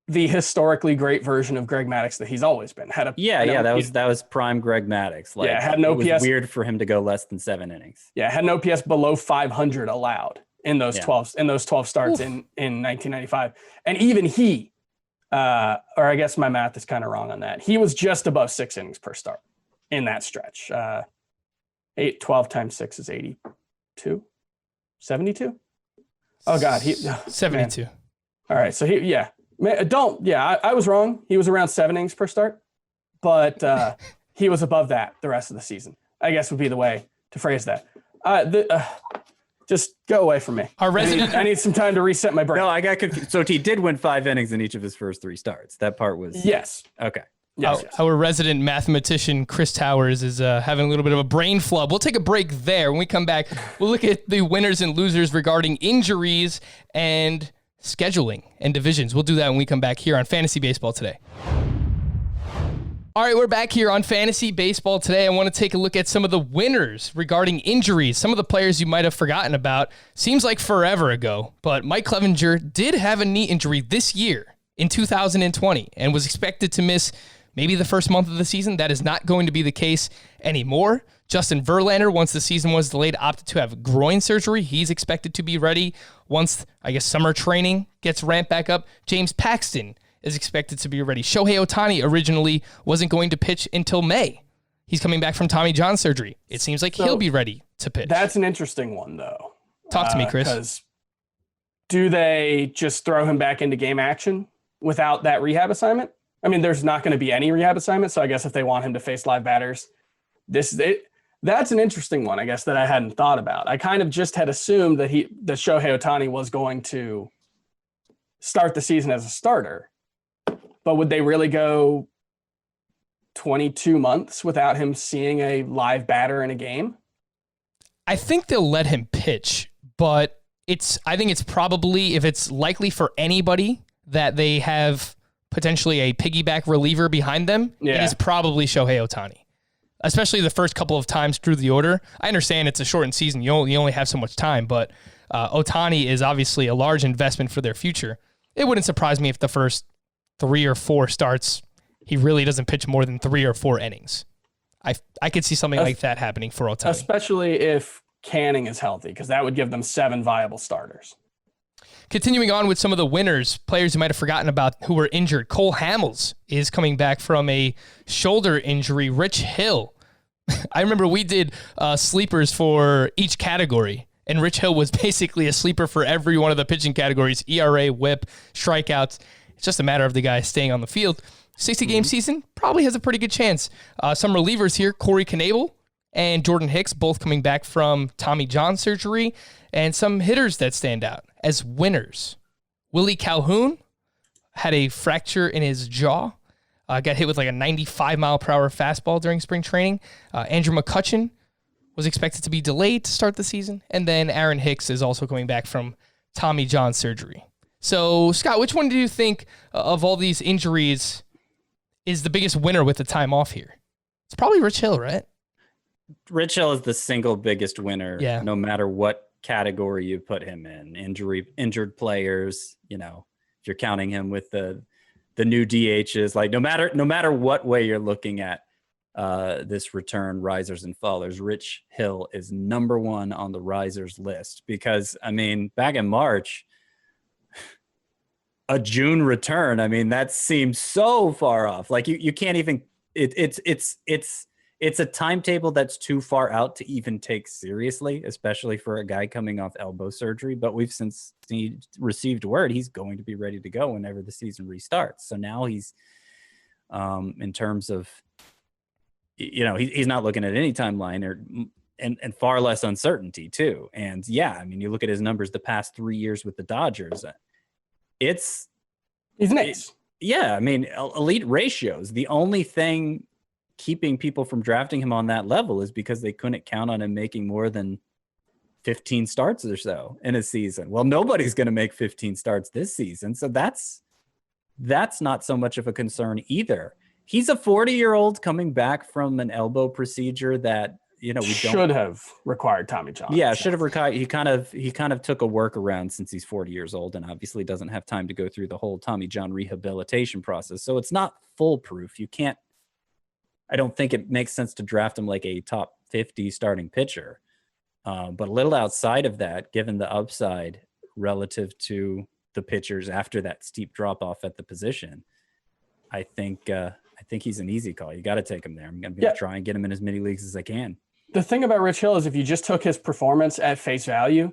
the historically great version of Greg Maddux that he's always been. That was prime Greg Maddux. Like, had an OPS. It was weird for him to go less than 7 innings. Yeah, had an OPS below 500 allowed in those 12 starts in 1995. And even he, or I guess my math is kind of wrong on that, he was just above 6 innings per start in that stretch. 12 times 6 is 82, 72. Oh God, 72. Man. All right, so I was wrong. He was around 7 innings per start, but he was above that the rest of the season, I guess would be the way to phrase that. Just go away from me. I need some time to reset my brain. No, I got confused. So he did win 5 innings in each of his first 3 starts. That part was yes. Okay. Yes. Our resident mathematician, Chris Towers, is having a little bit of a brain flub. We'll take a break there. When we come back, we'll look at the winners and losers regarding injuries and scheduling and divisions. We'll do that when we come back here on Fantasy Baseball Today. All right, we're back here on Fantasy Baseball Today. I want to take a look at some of the winners regarding injuries, some of the players you might have forgotten about. Seems like forever ago, but Mike Clevenger did have a knee injury this year in 2020 and was expected to miss maybe the first month of the season. That is not going to be the case anymore. Justin Verlander, once the season was delayed, opted to have groin surgery. He's expected to be ready once, I guess, summer training gets ramped back up. James Paxton is expected to be ready. Shohei Ohtani originally wasn't going to pitch until May. He's coming back from Tommy John surgery. It seems like he'll be ready to pitch. That's an interesting one, though. Talk to me, Chris. Because do they just throw him back into game action without that rehab assignment? I mean, there's not going to be any rehab assignment, so I guess if they want him to face live batters, this is it. That's an interesting one, I guess, that I hadn't thought about. I kind of just had assumed that Shohei Ohtani was going to start the season as a starter. But would they really go 22 months without him seeing a live batter in a game? I think they'll let him pitch, but I think it's probably, if it's likely for anybody that they have potentially a piggyback reliever behind them, it is probably Shohei Ohtani, especially the first couple of times through the order. I understand it's a shortened season. You only have so much time, but Ohtani is obviously a large investment for their future. It wouldn't surprise me if the first 3 or 4 starts, he really doesn't pitch more than 3 or 4 innings. I could see something like that happening for Ohtani. Especially if Canning is healthy, because that would give them 7 viable starters. Continuing on with some of the winners, players you might have forgotten about who were injured. Cole Hamels is coming back from a shoulder injury. Rich Hill. I remember we did sleepers for each category, and Rich Hill was basically a sleeper for every one of the pitching categories: ERA, WHIP, strikeouts. It's just a matter of the guy staying on the field. 60-game season, probably has a pretty good chance. Some relievers here: Corey Knebel and Jordan Hicks, both coming back from Tommy John surgery. And some hitters that stand out as winners. Willie Calhoun had a fracture in his jaw. Got hit with like a 95-mile-per-hour fastball during spring training. Andrew McCutchen was expected to be delayed to start the season. And then Aaron Hicks is also coming back from Tommy John surgery. So, Scott, which one do you think of all these injuries is the biggest winner with the time off here? It's probably Rich Hill, right? Rich Hill is the single biggest winner, no matter what category you put him in. Injured players, if you're counting him with the new DHs, like no matter what way you're looking at this return, risers and fallers, Rich Hill is number 1 on the risers list, because I mean, back in March, a June return, I mean, that seems so far off. Like you can't even, it's a timetable that's too far out to even take seriously, especially for a guy coming off elbow surgery. But we've since received word he's going to be ready to go whenever the season restarts. So now he's, in terms of, he's not looking at any timeline and far less uncertainty too. And yeah, I mean, you look at his numbers the past 3 years with the Dodgers, he's nice. Yeah, I mean, elite ratios. The only thing keeping people from drafting him on that level is because they couldn't count on him making more than 15 starts or so in a season. Well, nobody's going to make 15 starts this season, so that's not so much of a concern either. He's a 40-year-old coming back from an elbow procedure that we should have required Tommy John. Yeah, should have required. He kind of took a workaround since he's 40 years old and obviously doesn't have time to go through the whole Tommy John rehabilitation process. So it's not foolproof. I don't think it makes sense to draft him like a top 50 starting pitcher. But a little outside of that, given the upside relative to the pitchers after that steep drop off at the position, I think he's an easy call. You got to take him there. I'm going to try and get him in as many leagues as I can. The thing about Rich Hill is if you just took his performance at face value,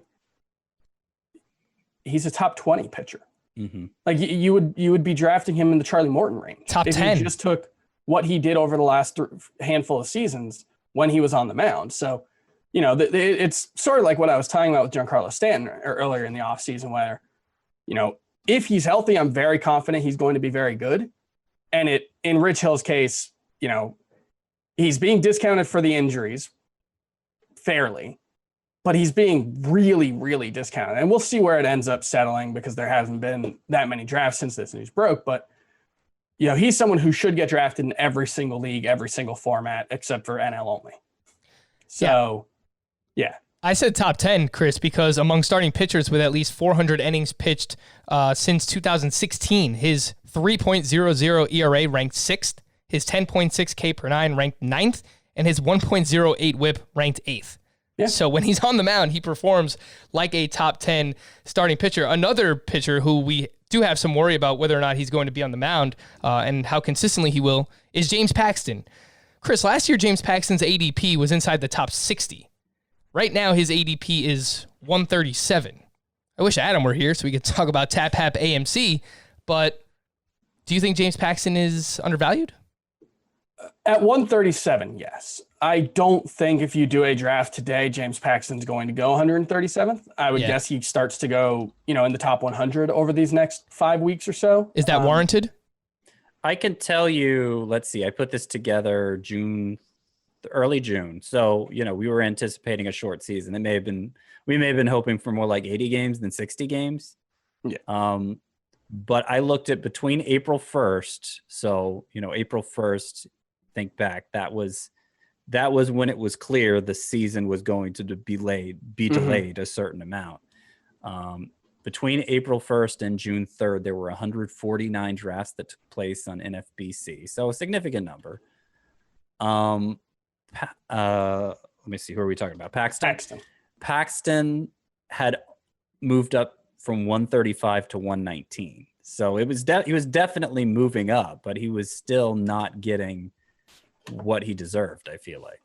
he's a top 20 pitcher. Mm-hmm. Like you would be drafting him in the Charlie Morton range. Top if 10. You just took what he did over the last handful of seasons when he was on the mound. So, it's sort of like what I was talking about with Giancarlo Stanton earlier in the offseason where, if he's healthy, I'm very confident he's going to be very good. And in Rich Hill's case, he's being discounted for the injuries fairly, but he's being really, really discounted. And we'll see where it ends up settling because there hasn't been that many drafts since this news broke. But, he's someone who should get drafted in every single league, every single format, except for NL only. So, yeah. I said top 10, Chris, because among starting pitchers with at least 400 innings pitched since 2016, his 3.00 ERA ranked 6th, his 10.6 K per nine ranked 9th, and his 1.08 whip ranked 8th. Yeah. So when he's on the mound, he performs like a top 10 starting pitcher. Another pitcher who we do have some worry about whether or not he's going to be on the mound and how consistently he will is James Paxton. Chris, last year James Paxton's ADP was inside the top 60. Right now, his ADP is 137. I wish Adam were here so we could talk about Tap Hap AMC, but do you think James Paxton is undervalued? At 137, yes. I don't think if you do a draft today, James Paxton's going to go 137th. I would guess he starts to go, in the top 100 over these next 5 weeks or so. Is that warranted? I can tell you, let's see, I put this together early June. So, we were anticipating a short season. We may have been hoping for more like 80 games than 60 games. Yeah. But I looked at between April 1st. So, April 1st, think back, that was when it was clear the season was going to be delayed a certain amount. Between April 1st and June 3rd, there were 149 drafts that took place on NFBC. So a significant number. Let me see, who are we talking about? Paxton had moved up from 135 to 119. So he was definitely moving up, but he was still not getting what he deserved, I feel like.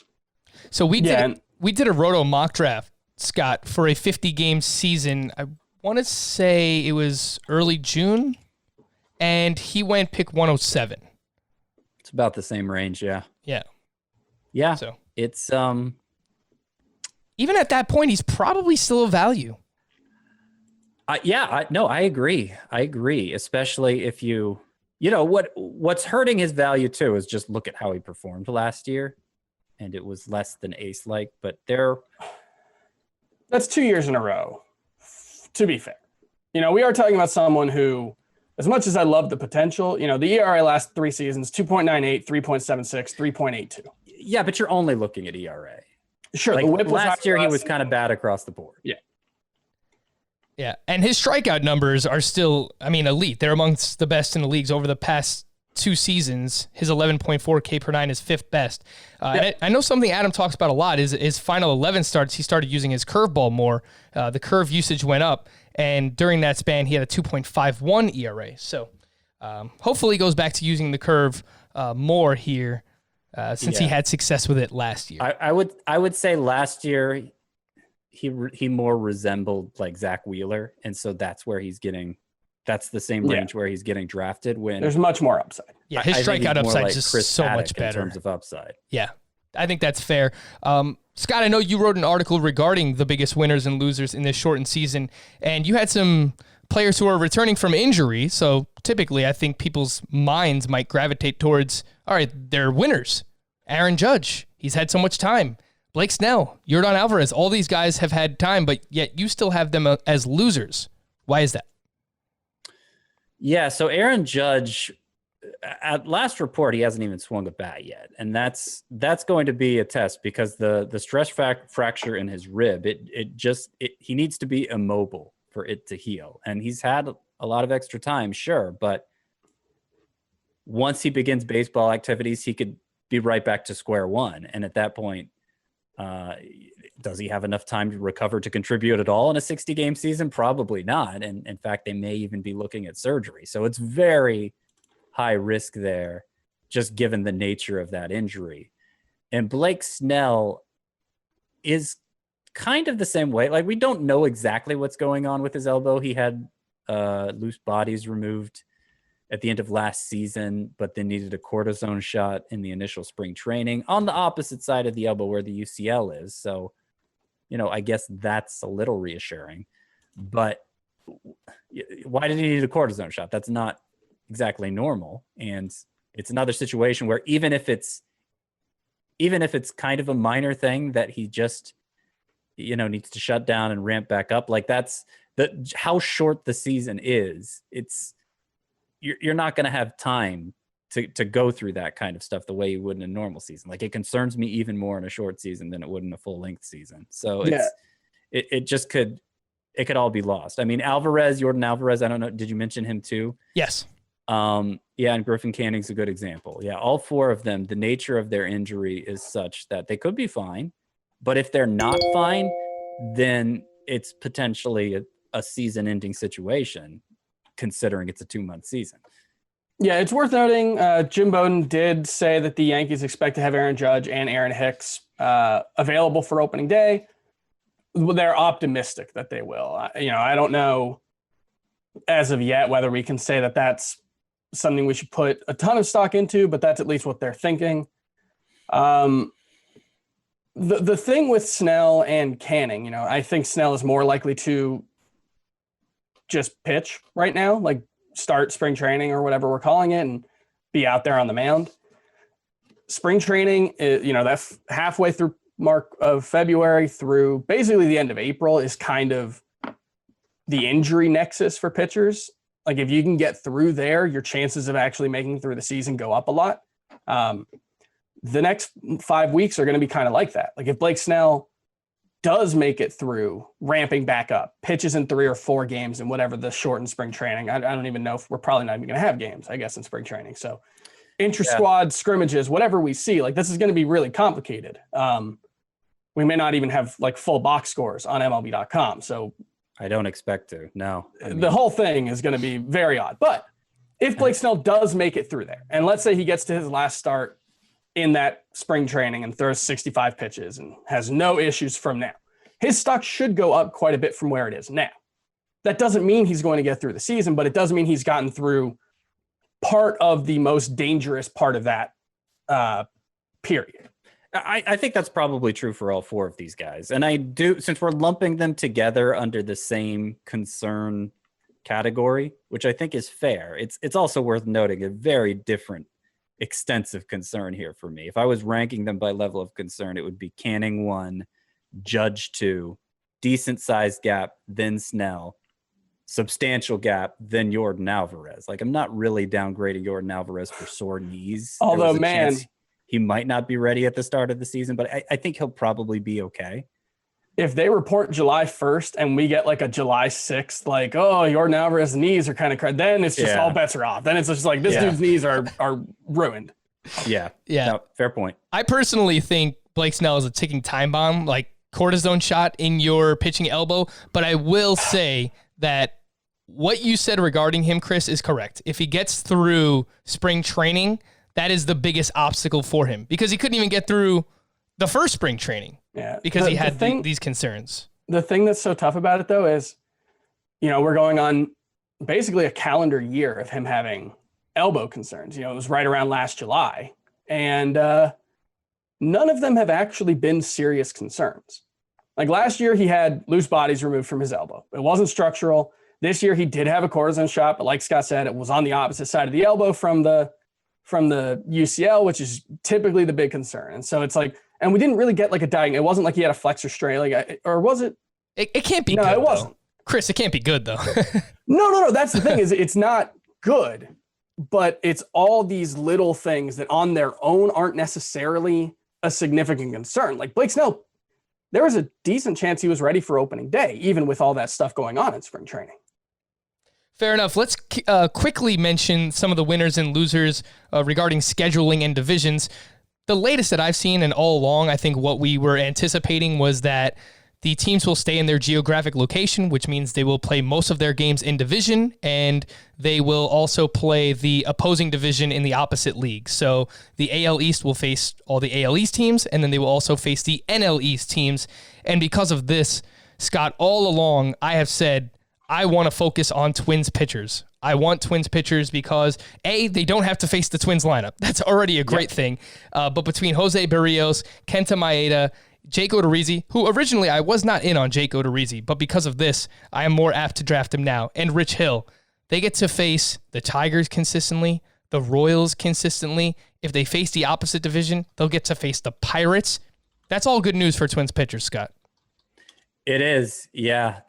So we did a Roto mock draft, Scott, for a 50-game season. I want to say it was early June, and he went pick 107. It's about the same range, yeah. Yeah. Yeah. So it's even at that point, he's probably still a value. I agree. Especially if what's hurting his value too is just look at how he performed last year, and it was less than ace-like. But that's 2 years in a row. To be fair, we are talking about someone who, as much as I love the potential, the ERA last 3 seasons, 2.98, 3.76, 3.82. Yeah, but you're only looking at ERA. Sure. Like, the whip last year, he was kind of bad across the board. Yeah. Yeah, and his strikeout numbers are still, elite. They're amongst the best in the leagues over the past 2 seasons. His 11.4 K per nine is 5th best. I know something Adam talks about a lot is his final 11 starts, he started using his curveball more. The curve usage went up, and during that span, he had a 2.51 ERA. So hopefully he goes back to using the curve more here since he had success with it last year. I would say last year he more resembled like Zach Wheeler, and so that's where he's getting. That's the same range where he's getting drafted. When there's much more upside. Yeah, his strikeout upside is just so much better in terms of upside. Yeah, I think that's fair. Scott, I know you wrote an article regarding the biggest winners and losers in this shortened season, and you had some players who are returning from injury. So typically, I think people's minds might gravitate towards, all right, they're winners. Aaron Judge, he's had so much time. Blake Snell, Yordan Alvarez, all these guys have had time, but yet you still have them as losers. Why is that? Yeah, so Aaron Judge, at last report, he hasn't even swung a bat yet, and that's going to be a test because the stress fracture in his rib, he needs to be immobile for it to heal, and he's had a lot of extra time, sure, but once he begins baseball activities, he could be right back to square one, and at that point, does he have enough time to recover to contribute at all in a 60-game season? Probably not. And in fact, they may even be looking at surgery. So it's very high risk there, just given the nature of that injury. And Blake Snell is kind of the same way. Like, we don't know exactly what's going on with his elbow. He had loose bodies removed at the end of last season, but then needed a cortisone shot in the initial spring training on the opposite side of the elbow where the UCL is. So, I guess that's a little reassuring, but why did he need a cortisone shot? That's not exactly normal. And it's another situation where even if it's kind of a minor thing that he just, needs to shut down and ramp back up, like that's how short the season is. You're not going to have time to go through that kind of stuff the way you would in a normal season. Like, it concerns me even more in a short season than it would in a full length season. So it could all be lost. I mean, Jordan Alvarez, I don't know. Did you mention him too? Yes. And Griffin Canning's a good example. Yeah. All four of them, the nature of their injury is such that they could be fine, but if they're not fine, then it's potentially a season ending situation, considering it's a 2-month season. Yeah, it's worth noting, Jim Bowden did say that the Yankees expect to have Aaron Judge and Aaron Hicks available for opening day. They're optimistic that they will. I don't know as of yet whether we can say that that's something we should put a ton of stock into, but that's at least what they're thinking. The thing with Snell and Canning, I think Snell is more likely to just pitch right now, like start spring training or whatever we're calling it, and be out there on the mound. Spring training, that halfway through mark of February through basically the end of April is kind of the injury nexus for pitchers. Like, if you can get through there, your chances of actually making through the season go up a lot. The next 5 weeks are going to be kind of like that. Like, if Blake Snell does make it through ramping back up, pitches in 3 or 4 games and whatever the shortened spring training, I don't even know if we're probably not even going to have games, I guess, in spring training. So intra-squad scrimmages, whatever we see, like, this is going to be really complicated. We may not even have like full box scores on MLB.com. So I don't expect to. No. The whole thing is going to be very odd. But if Blake Snell does make it through there, and let's say he gets to his last start in that spring training and throws 65 pitches and has no issues from now, his stock should go up quite a bit from where it is now. That doesn't mean he's going to get through the season, but it does mean he's gotten through part of the most dangerous part of that period. I think that's probably true for all four of these guys. And I do, since we're lumping them together under the same concern category, which I think is fair, it's also worth noting a very different, extensive concern here for me. If I was ranking them by level of concern, it would be Canning 1, Judge 2, decent sized gap, then Snell, substantial gap, then Jordan Alvarez. Like, I'm not really downgrading Jordan Alvarez for sore knees. Although, man, he might not be ready at the start of the season, but I think he'll probably be okay. If they report July 1st and we get like a July 6th, like, oh, Jordan Alvarez's knees are kind of cracked, then it's just all bets are off. Then it's just like, this dude's knees are ruined. Yeah. No, fair point. I personally think Blake Snell is a ticking time bomb, like cortisone shot in your pitching elbow. But I will say that what you said regarding him, Chris, is correct. If he gets through spring training, that is the biggest obstacle for him, because he couldn't even get through the first spring training because he had these concerns. The thing that's so tough about it, though, is, we're going on basically a calendar year of him having elbow concerns. It was right around last July, and none of them have actually been serious concerns. Like, last year, he had loose bodies removed from his elbow. It wasn't structural. This year, he did have a cortisone shot, but like Scott said, it was on the opposite side of the elbow from the UCL, which is typically the big concern. And so it's like, and we didn't really get like a diagnosis. It wasn't like he had a flexor strain, or was it? It can't be good. No, it wasn't. Though. Chris, it can't be good though. No. That's the thing, is it's not good, but it's all these little things that on their own aren't necessarily a significant concern. Like Blake Snell, there was a decent chance he was ready for opening day, even with all that stuff going on in spring training. Fair enough. Let's quickly mention some of the winners and losers regarding scheduling and divisions. The latest that I've seen, and all along, I think what we were anticipating was that the teams will stay in their geographic location, which means they will play most of their games in division, and they will also play the opposing division in the opposite league. So the AL East will face all the AL East teams, and then they will also face the NL East teams. And because of this, Scott, all along, I have said, I want to focus on Twins pitchers. I want Twins pitchers because, A, they don't have to face the Twins lineup. That's already a great thing. But between Jose Barrios, Kenta Maeda, Jake Odorizzi, who originally I was not in on Jake Odorizzi, but because of this, I am more apt to draft him now, and Rich Hill, they get to face the Tigers consistently, the the Royals consistently. If they face the opposite division, they'll get to face the Pirates. That's all good news for Twins pitchers, Scott. It is. Yeah,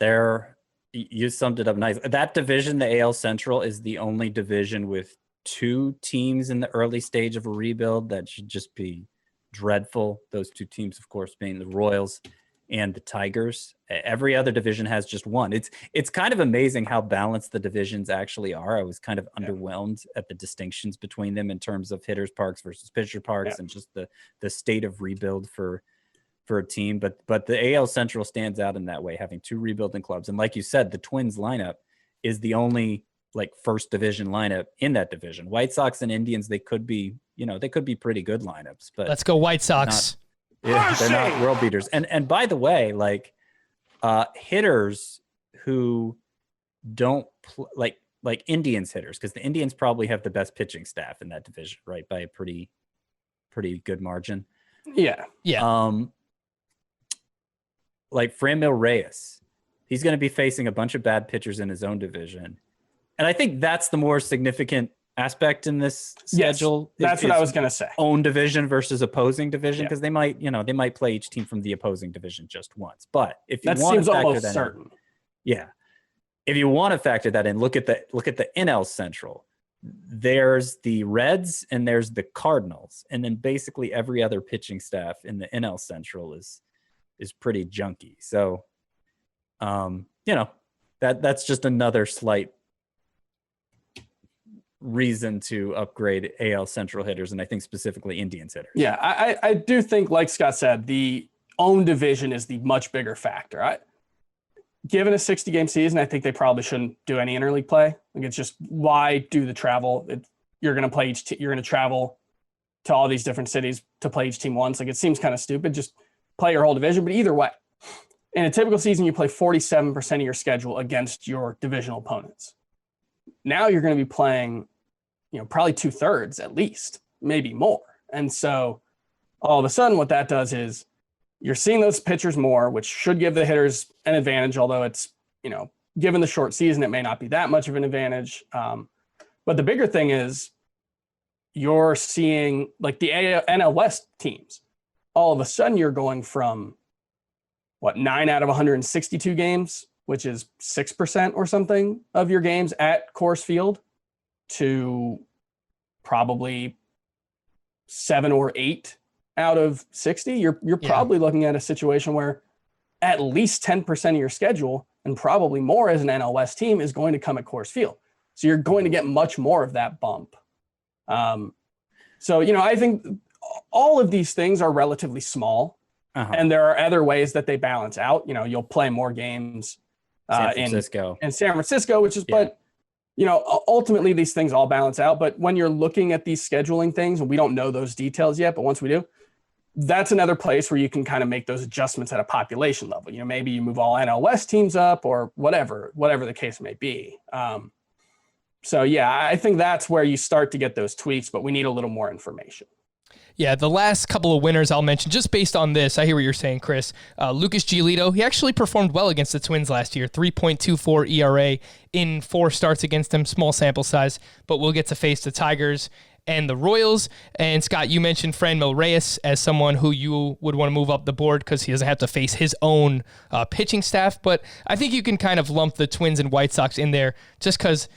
you summed it up nice. That division, the AL Central, is the only division with 2 teams in the early stage of a rebuild. That should just be dreadful. Those 2 teams, of course, being the Royals and the Tigers. Every other division has just 1. It's kind of amazing how balanced the divisions actually are. I was kind of underwhelmed at the distinctions between them in terms of hitters parks versus pitcher parks and just the state of rebuild for a team. But the AL Central stands out in that way, having 2 rebuilding clubs. And like you said, the Twins lineup is the only like first division lineup in that division. White Sox and Indians, they could be pretty good lineups, but let's go White Sox. They're not world beaters. And by the way, like hitters who don't like Indians hitters, because the Indians probably have the best pitching staff in that division, right? By a pretty good margin. Yeah. Like Franmil Reyes, he's going to be facing a bunch of bad pitchers in his own division. And I think that's the more significant aspect in this schedule. Yes, that's what I was going to say. Own division versus opposing division, because they might play each team from the opposing division just once. But if you want to factor that certain. If you want to factor that in, look at the NL Central. There's the Reds and there's the Cardinals, and then basically every other pitching staff in the NL Central is pretty junky. So, that's just another slight reason to upgrade AL Central hitters, and I think specifically Indians hitters. Yeah, I do think, like Scott said, the own division is the much bigger factor. Given a 60-game season, I think they probably shouldn't do any interleague play. Like, it's just, why do the travel? You're going to play you're going to travel to all these different cities to play each team once. Like, it seems kind of stupid. Just play your whole division. But either way, in a typical season, you play 47% of your schedule against your divisional opponents. Now you're going to be playing, probably 2/3 at least, maybe more. And so all of a sudden what that does is you're seeing those pitchers more, which should give the hitters an advantage, although it's, given the short season, it may not be that much of an advantage. But the bigger thing is you're seeing like the NL West teams. All of a sudden you're going from 9 out of 162 games, which is 6% or something of your games at Coors Field, to probably 7 or 8 out of 60. You're probably looking at a situation where at least 10% of your schedule, and probably more as an NL West team, is going to come at Coors Field. So you're going to get much more of that bump. So, I think all of these things are relatively small, and there are other ways that they balance out. You'll play more games in San Francisco, which is, but ultimately these things all balance out. But when you're looking at these scheduling things, and we don't know those details yet, but once we do, that's another place where you can kind of make those adjustments at a population level. Maybe you move all NL West teams up, or whatever the case may be. So yeah, I think that's where you start to get those tweaks, but we need a little more information. Yeah, the last couple of winners I'll mention, just based on this, I hear what you're saying, Chris. Lucas Giolito, he actually performed well against the Twins last year, 3.24 ERA in 4 starts against them, small sample size, but we'll get to face the Tigers and the Royals. And Scott, you mentioned Franmil Reyes as someone who you would want to move up the board because he doesn't have to face his own pitching staff, but I think you can kind of lump the Twins and White Sox in there just because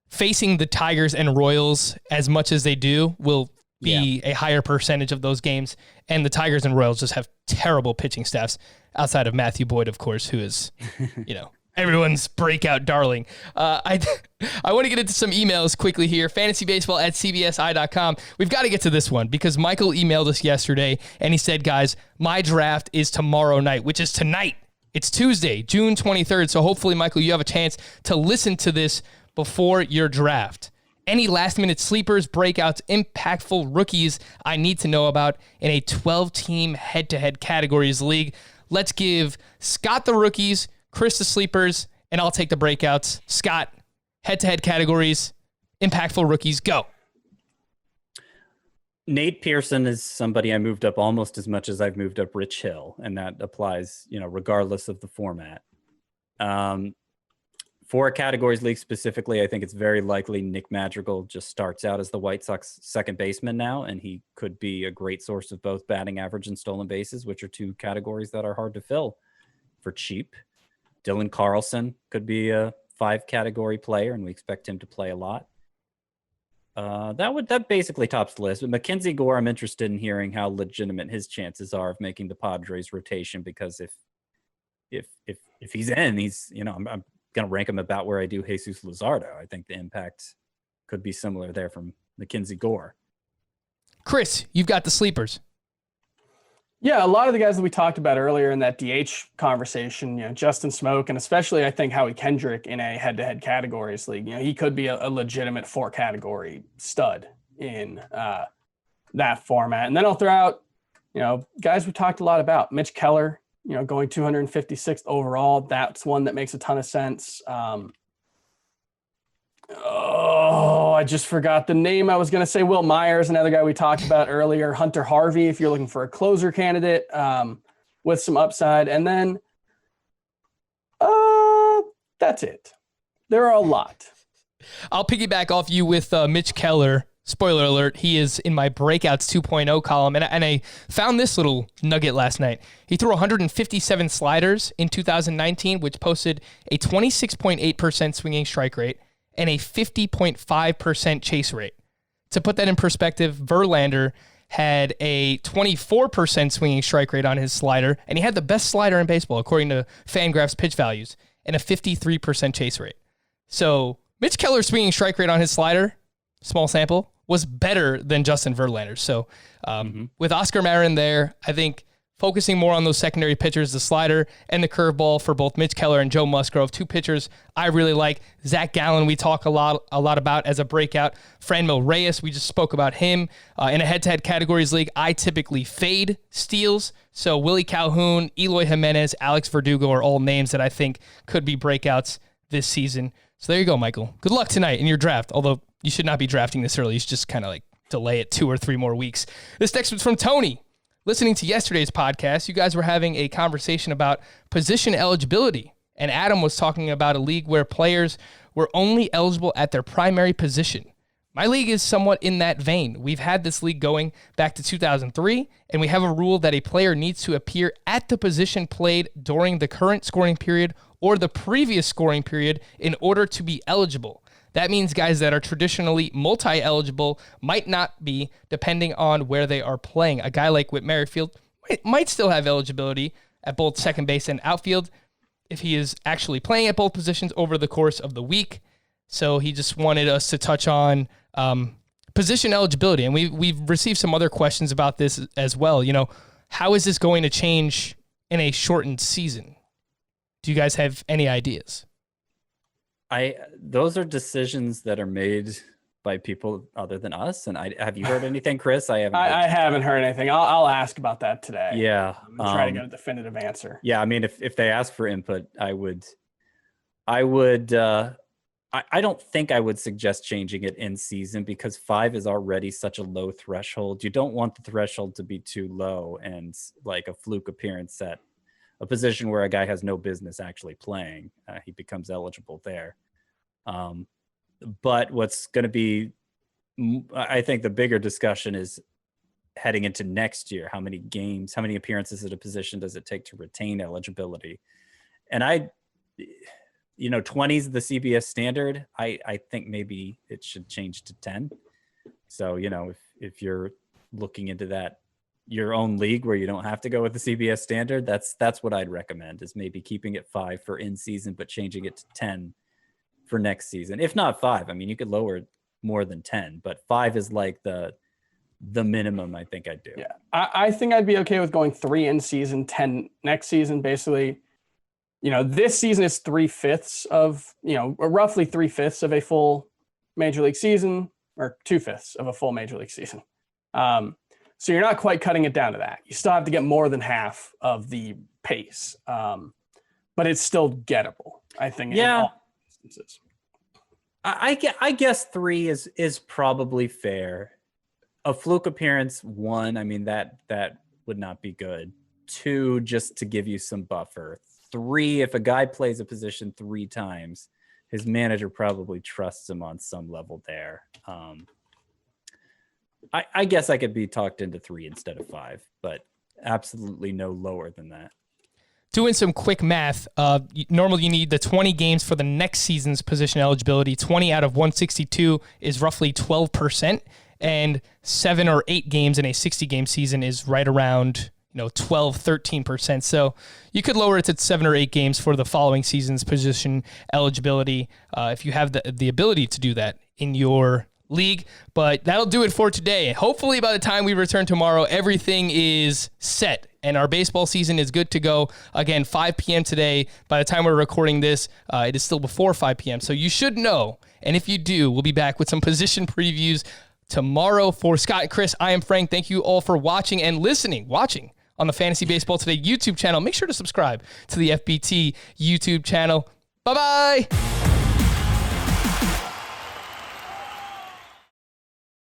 facing the Tigers and Royals as much as they do will be a higher percentage of those games. And the Tigers and Royals just have terrible pitching staffs outside of Matthew Boyd, of course, who is, everyone's breakout darling. I want to get into some emails quickly here. fantasybaseball@cbsi.com. We've got to get to this one because Michael emailed us yesterday and he said, guys, my draft is tomorrow night, which is tonight. It's Tuesday, June 23rd. So hopefully, Michael, you have a chance to listen to this before your draft. Any last-minute sleepers, breakouts, impactful rookies I need to know about in a 12-team head-to-head categories league. Let's give Scott the rookies, Chris the sleepers, and I'll take the breakouts. Scott, head-to-head categories, impactful rookies, go. Nate Pearson is somebody I moved up almost as much as I've moved up Rich Hill, and that applies, regardless of the format. For a categories league specifically, I think it's very likely Nick Madrigal just starts out as the White Sox second baseman now, and he could be a great source of both batting average and stolen bases, which are two categories that are hard to fill for cheap. Dylan Carlson could be a 5-category player, and we expect him to play a lot. That basically tops the list. But Mackenzie Gore, I'm interested in hearing how legitimate his chances are of making the Padres rotation, because if he's in, he's, I'm going to rank him about where I do Jesus Luzardo. I think the impact could be similar there from Mackenzie Gore. Chris, you've got the sleepers. Yeah, a lot of the guys that we talked about earlier in that DH conversation, Justin Smoke, and especially I think Howie Kendrick in a head-to-head categories league, he could be a legitimate 4-category stud in that format. And then I'll throw out, guys we talked a lot about. Mitch Keller, going 256th overall. That's one that makes a ton of sense. I just forgot the name. I was going to say Will Myers, another guy we talked about earlier. Hunter Harvey, if you're looking for a closer candidate with some upside. And then that's it. There are a lot. I'll piggyback off you with Mitch Keller. Spoiler alert, he is in my Breakouts 2.0 column. And I found this little nugget last night. He threw 157 sliders in 2019, which posted a 26.8% swinging strike rate and a 50.5% chase rate. To put that in perspective, Verlander had a 24% swinging strike rate on his slider, and he had the best slider in baseball, according to Fangraphs pitch values, and a 53% chase rate. So Mitch Keller's swinging strike rate on his slider, small sample, was better than Justin Verlander's. So with Oscar Marin there, I think focusing more on those secondary pitchers, the slider and the curveball for both Mitch Keller and Joe Musgrove, two pitchers I really like. Zach Gallen, we talk a lot about as a breakout. Franmil Reyes, we just spoke about him. In a head-to-head categories league, I typically fade steals. So Willie Calhoun, Eloy Jimenez, Alex Verdugo are all names that I think could be breakouts this season. So there you go, Michael. Good luck tonight in your draft, although you should not be drafting this early. You should just kind of delay it 2 or 3 more weeks. This next one's from Tony. Listening to yesterday's podcast, you guys were having a conversation about position eligibility, and Adam was talking about a league where players were only eligible at their primary position. My league is somewhat in that vein. We've had this league going back to 2003, and we have a rule that a player needs to appear at the position played during the current scoring period or the previous scoring period in order to be eligible. That means guys that are traditionally multi-eligible might not be, depending on where they are playing. A guy like Whit Merrifield might still have eligibility at both second base and outfield if he is actually playing at both positions over the course of the week. So he just wanted us to touch on position eligibility. And we've received some other questions about this as well. How is this going to change in a shortened season? Do you guys have any ideas? Those are decisions that are made by people other than us. And have you heard anything, Chris? I haven't. I haven't heard anything. I'll ask about that today. Yeah, try to get a definitive answer. Yeah, I mean, if they ask for input, I don't think I would suggest changing it in season, because 5 is already such a low threshold. You don't want the threshold to be too low and like a fluke appearance at a position where a guy has no business actually playing. He becomes eligible there. But what's going to be, I think the bigger discussion is heading into next year. How many games, how many appearances at a position does it take to retain eligibility? And 20 is the CBS standard. I think maybe it should change to 10. So, if you're looking into that, your own league where you don't have to go with the CBS standard, that's what I'd recommend, is maybe keeping it 5 for in season, but changing it to 10 for next season. If not 5, I mean, you could lower it more than 10, but 5 is like the minimum I think I'd do. Yeah. I think I'd be okay with going 3 in season, 10 next season. Basically, this season is 3/5 of, roughly 3/5 of a full major league season, or 2/5 of a full major league season. So you're not quite cutting it down to that. You still have to get more than half of the pace, but it's still gettable, I think. Yeah. In all instances. I guess 3 is probably fair. A fluke appearance, 1, I mean, that would not be good. 2, just to give you some buffer. 3, if a guy plays a position 3 times, his manager probably trusts him on some level there. I guess I could be talked into 3 instead of 5, but absolutely no lower than that. Doing some quick math, normally you need the 20 games for the next season's position eligibility. 20 out of 162 is roughly 12%, and 7 or 8 games in a 60-game season is right around 12, 13%. So you could lower it to 7 or 8 games for the following season's position eligibility if you have the ability to do that in your league. But that'll do it for today. Hopefully by the time we return tomorrow, everything is set and our baseball season is good to go. Again, 5 p.m. today. By the time we're recording this, it is still before 5 p.m. So you should know. And if you do, we'll be back with some position previews tomorrow. For Scott and Chris, I am Frank. Thank you all for watching and watching on the Fantasy Baseball Today YouTube channel. Make sure to subscribe to the FBT YouTube channel. Bye-bye.